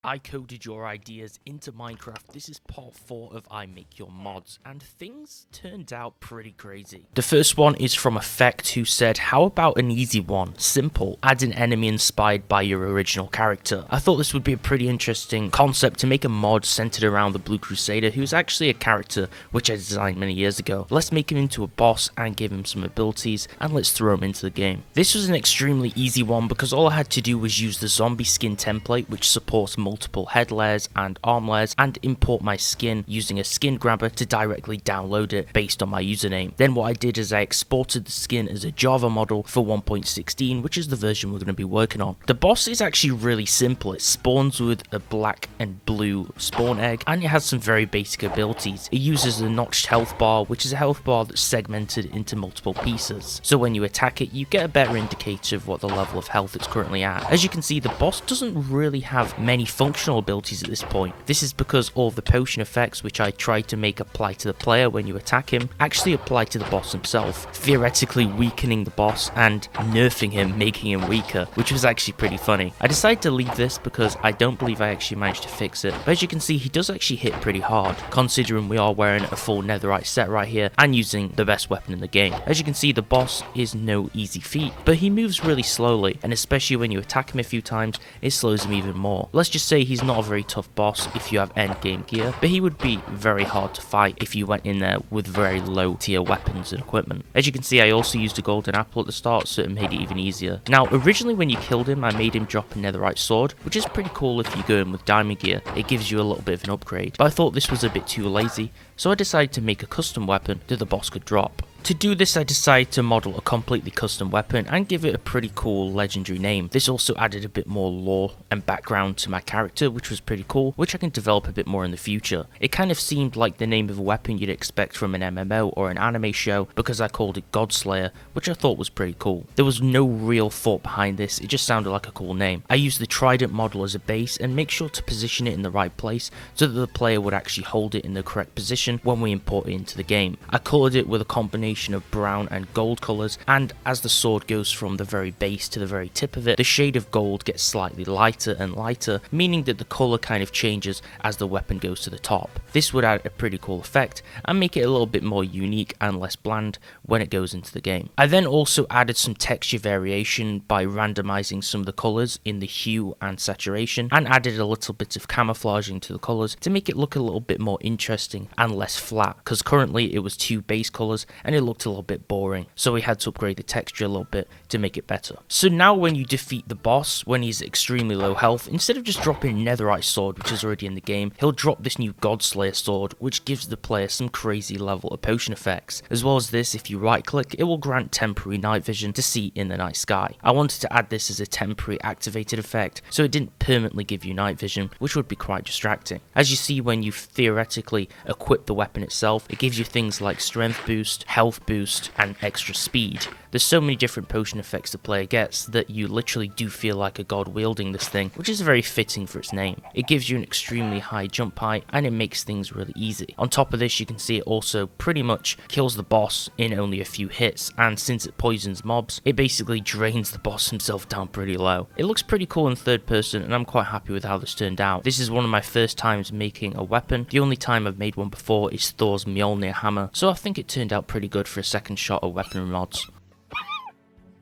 I coded your ideas into Minecraft. This is part 4 of I Make Your Mods, and things turned out pretty crazy. The first one is from Effect, who said, how about an easy one? Simple, add an enemy inspired by your original character. I thought this would be a pretty interesting concept to make a mod centered around the Blue Crusader, who's actually a character which I designed many years ago. Let's make him into a boss and give him some abilities, and let's throw him into the game. This was an extremely easy one because all I had to do was use the zombie skin template, which supports multiple head layers and arm layers, and import my skin using a skin grabber to directly download it based on my username. Then what I did is I exported the skin as a Java model for 1.16, which is the version we're going to be working on. The boss is actually really simple. It spawns with a black and blue spawn egg, and it has some very basic abilities. It uses a notched health bar, which is a health bar that's segmented into multiple pieces. So when you attack it, you get a better indicator of what the level of health it's currently at. As you can see, the boss doesn't really have many functional abilities at this point. This is because all of the potion effects, which I tried to make apply to the player when you attack him, actually apply to the boss himself, theoretically weakening the boss and nerfing him, making him weaker, which was actually pretty funny. I decided to leave this because I don't believe I actually managed to fix it, but as you can see, he does actually hit pretty hard, considering we are wearing a full netherite set right here and using the best weapon in the game. As you can see, the boss is no easy feat, but he moves really slowly, and especially when you attack him a few times, it slows him even more. Let's just say he's not a very tough boss if you have end game gear, but he would be very hard to fight if you went in there with very low tier weapons and equipment. As you can see, I also used a golden apple at the start, so it made it even easier. Now, originally when you killed him, I made him drop a netherite sword, which is pretty cool if you go in with diamond gear. It gives you a little bit of an upgrade, but I thought this was a bit too lazy, so I decided to make a custom weapon that the boss could drop. To do this, I decided to model a completely custom weapon and give it a pretty cool legendary name. This also added a bit more lore and background to my character, which was pretty cool, which I can develop a bit more in the future. It kind of seemed like the name of a weapon you'd expect from an MMO or an anime show because I called it Godslayer, which I thought was pretty cool. There was no real thought behind this, it just sounded like a cool name. I used the trident model as a base and make sure to position it in the right place so that the player would actually hold it in the correct position when we import it into the game. I colored it with a combination of brown and gold colors, and as the sword goes from the very base to the very tip of it, the shade of gold gets slightly lighter and lighter, meaning that the color kind of changes as the weapon goes to the top. This would add a pretty cool effect and make it a little bit more unique and less bland when it goes into the game. I then also added some texture variation by randomizing some of the colors in the hue and saturation, and added a little bit of camouflaging to the colors to make it look a little bit more interesting and less flat, because currently it was two base colors and it looked a little bit boring, so we had to upgrade the texture a little bit to make it better. So now when you defeat the boss when he's extremely low health, instead of just dropping a netherite sword which is already in the game, he'll drop this new Godslayer sword, which gives the player some crazy level of potion effects. As well as this, if you right click, it will grant temporary night vision to see in the night sky. I wanted to add this as a temporary activated effect so it didn't permanently give you night vision, which would be quite distracting. As you see, when you theoretically equip the weapon itself, it gives you things like strength boost, health boost, and extra speed. There's so many different potion effects the player gets that you literally do feel like a god wielding this thing, which is very fitting for its name. It gives you an extremely high jump height and it makes things really easy. On top of this, you can see it also pretty much kills the boss in only a few hits, and since it poisons mobs, it basically drains the boss himself down pretty low. It looks pretty cool in third person and I'm quite happy with how this turned out. This is one of my first times making a weapon. The only time I've made one before is Thor's Mjolnir hammer, so I think it turned out pretty good for a second shot of weapon mods.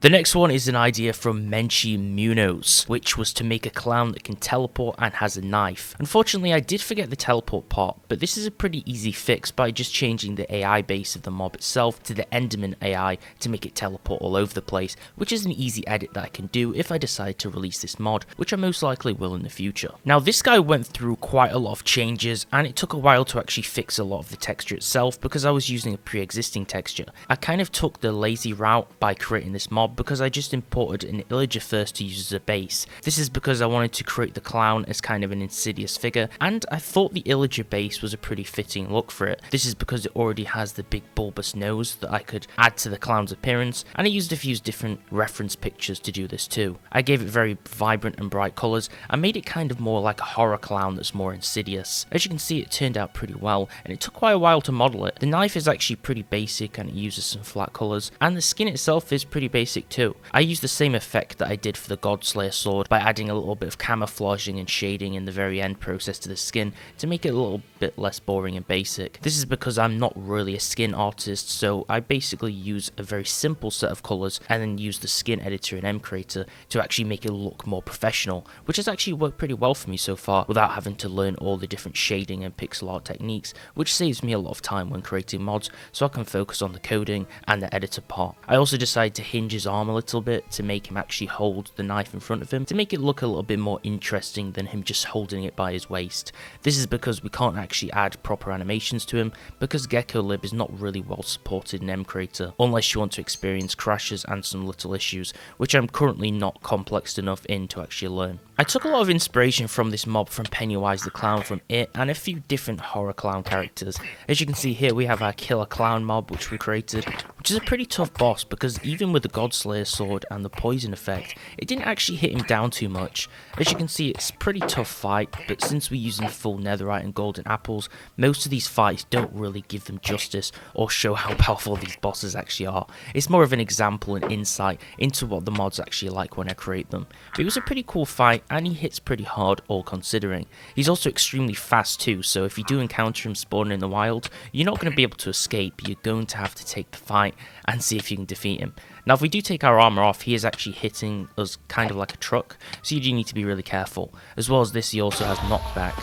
The next one is an idea from Menchi Munoz, which was to make a clown that can teleport and has a knife. Unfortunately, I did forget the teleport part, but this is a pretty easy fix by just changing the AI base of the mob itself to the Enderman AI to make it teleport all over the place, which is an easy edit that I can do if I decide to release this mod, which I most likely will in the future. Now, this guy went through quite a lot of changes, and it took a while to actually fix a lot of the texture itself because I was using a pre-existing texture. I kind of took the lazy route by creating this mob because I just imported an illager first to use as a base. This is because I wanted to create the clown as kind of an insidious figure, and I thought the illager base was a pretty fitting look for it. This is because it already has the big bulbous nose that I could add to the clown's appearance, and I used a few different reference pictures to do this too. I gave it very vibrant and bright colours and made it kind of more like a horror clown that's more insidious. As you can see, it turned out pretty well, and it took quite a while to model it. The knife is actually pretty basic and it uses some flat colours, and the skin itself is pretty basic basic too. I used the same effect that I did for the Godslayer sword by adding a little bit of camouflaging and shading in the very end process to the skin to make it a little bit less boring and basic. This is because I'm not really a skin artist, so I basically use a very simple set of colours and then use the skin editor in mCreator to actually make it look more professional, which has actually worked pretty well for me so far without having to learn all the different shading and pixel art techniques, which saves me a lot of time when creating mods, so I can focus on the coding and the editor part. I also decided to hinge his arm a little bit to make him actually hold the knife in front of him to make it look a little bit more interesting than him just holding it by his waist. This is because we can't actually add proper animations to him because GeckoLib is not really well supported in mCreator unless you want to experience crashes and some little issues, which I'm currently not complexed enough in to actually learn. I took a lot of inspiration from this mob from Pennywise the Clown from It and a few different horror clown characters. As you can see here, we have our killer clown mob which we created, which is a pretty tough boss because even with the Godslayer sword and the poison effect, it didn't actually hit him down too much. As you can see, it's a pretty tough fight, but since we're using full netherite and golden apples, most of these fights don't really give them justice or show how powerful these bosses actually are. It's more of an example and insight into what the mods actually like when I create them. But it was a pretty cool fight, and he hits pretty hard all considering. He's also extremely fast too, so if you do encounter him spawning in the wild, you're not going to be able to escape, you're going to have to take the fight and see if you can defeat him. Now if we do take our armor off, he is actually hitting us kind of like a truck, so you do need to be really careful. As well as this, he also has knockback,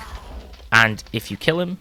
and if you kill him,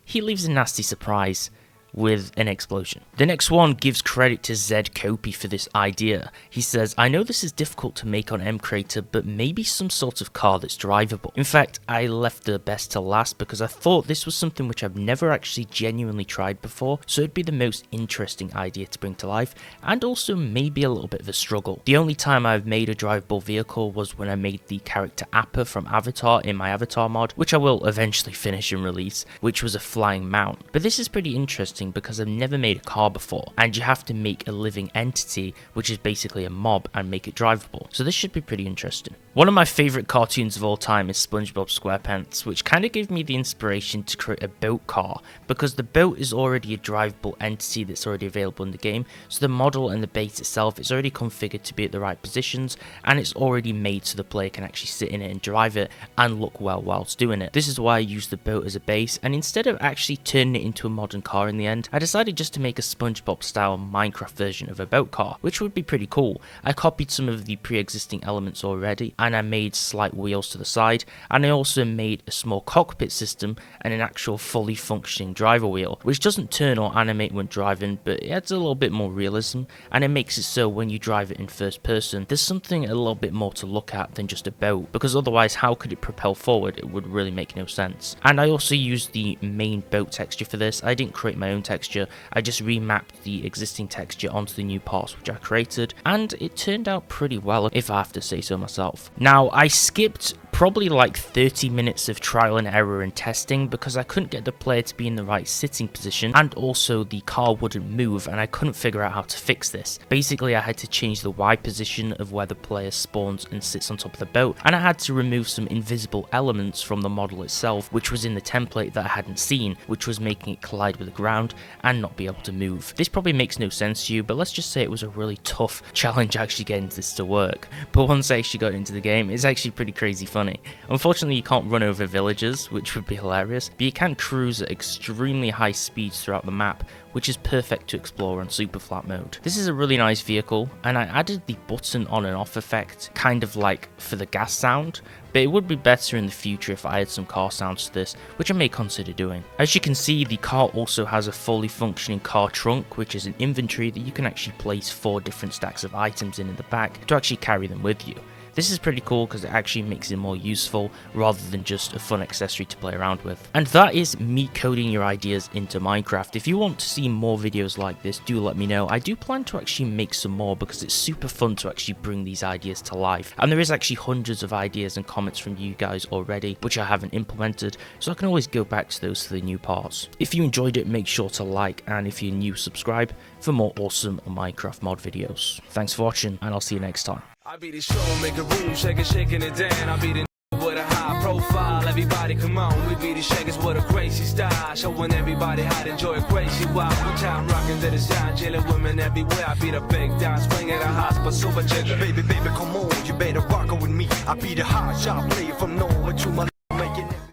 he leaves a nasty surprise with an explosion. The next one gives credit to Zed Copy for this idea. He says, I know this is difficult to make on mCreator, but maybe some sort of car that's drivable. In fact, I left the best to last because I thought this was something which I've never actually genuinely tried before, so it'd be the most interesting idea to bring to life, and also maybe a little bit of a struggle. The only time I've made a drivable vehicle was when I made the character Appa from Avatar in my Avatar mod, which I will eventually finish and release, which was a flying mount. But this is pretty interesting because I've never made a car before, and you have to make a living entity, which is basically a mob, and make it drivable. So this should be pretty interesting. One of my favourite cartoons of all time is SpongeBob SquarePants, which kind of gave me the inspiration to create a boat car, because the boat is already a drivable entity that's already available in the game, so the model and the base itself is already configured to be at the right positions, and it's already made so the player can actually sit in it and drive it and look well whilst doing it. This is why I used the boat as a base, and instead of actually turning it into a modern car in the end, I decided just to make a SpongeBob style Minecraft version of a boat car, which would be pretty cool. I copied some of the pre-existing elements already, and I made slight wheels to the side, and I also made a small cockpit system and an actual fully functioning driver wheel, which doesn't turn or animate when driving, but it adds a little bit more realism, and it makes it so when you drive it in first person, there's something a little bit more to look at than just a boat, because otherwise how could it propel forward? It would really make no sense. And I also used the main boat texture for this. I didn't create my own texture, I just remapped the existing texture onto the new parts which I created, and it turned out pretty well if I have to say so myself. Now I skipped probably like 30 minutes of trial and error and testing because I couldn't get the player to be in the right sitting position, and also the car wouldn't move and I couldn't figure out how to fix this. Basically I had to change the Y position of where the player spawns and sits on top of the boat, and I had to remove some invisible elements from the model itself which was in the template that I hadn't seen, which was making it collide with the ground and not be able to move. This probably makes no sense to you, but let's just say it was a really tough challenge actually getting this to work. But once I actually got into the game, it's actually pretty crazy fun. Unfortunately, you can't run over villagers, which would be hilarious, but you can cruise at extremely high speeds throughout the map, which is perfect to explore on super flat mode. This is a really nice vehicle, and I added the button on and off effect, kind of like for the gas sound, but it would be better in the future if I add some car sounds to this, which I may consider doing. As you can see, the car also has a fully functioning car trunk, which is an inventory that you can actually place 4 different stacks of items in the back to actually carry them with you. This is pretty cool because it actually makes it more useful rather than just a fun accessory to play around with. And that is me coding your ideas into Minecraft. If you want to see more videos like this, do let me know. I do plan to actually make some more because it's super fun to actually bring these ideas to life. And there is actually hundreds of ideas and comments from you guys already, which I haven't implemented, so I can always go back to those for the new parts. If you enjoyed it, make sure to like, and if you're new, subscribe for more awesome Minecraft mod videos. Thanks for watching, and I'll see you next time. I be the show, make a room, shaking it down. I be the with a high profile. everybody, come on, we be the shakers with a crazy style, showing everybody how to enjoy a crazy wild. One time rocking to the sound, chilling women everywhere. I be the big down, swing at a hospital, super jigger. Baby, baby, come on, you better rock with me. I be the hot shot player from nowhere to my